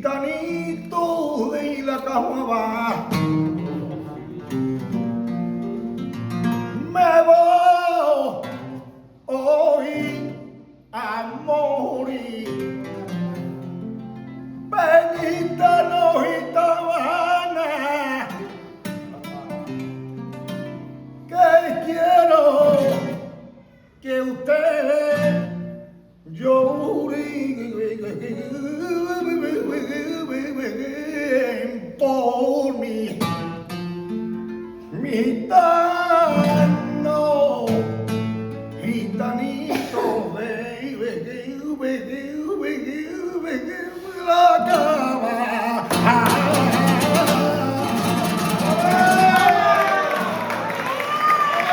gitanito de la Caguaba. Me voy hoy a morir. Bendita no gitabana, que quiero que usted llore por mí, gitano, gitanito, la